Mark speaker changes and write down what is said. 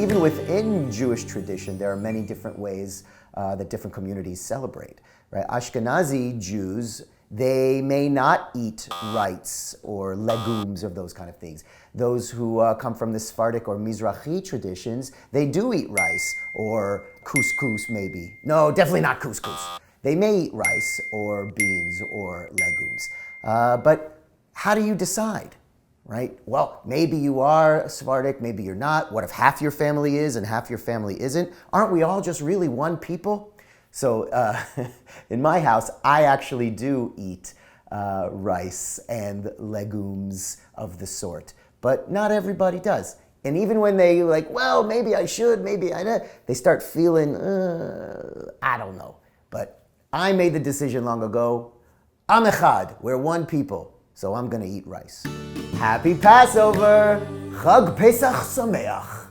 Speaker 1: even within Jewish tradition, there are many different ways that different communities celebrate. Right? Ashkenazi Jews, they may not eat rice or legumes or those kind of things. Those who come from the Sephardic or Mizrahi traditions, they do eat rice or couscous maybe. No, definitely not couscous. They may eat rice or beans or legumes. But how do you decide? Right? Well, maybe you are Sephardic, maybe you're not. What if half your family is and half your family isn't? Aren't we all just really one people? So in my house, I actually do eat rice and legumes of the sort, but not everybody does. And even when they like, well, maybe I should, maybe I don't, they start feeling, I don't know. But I made the decision long ago, Am Echad, we're one people, so I'm gonna eat rice. Happy Passover! Chag Pesach Sameach!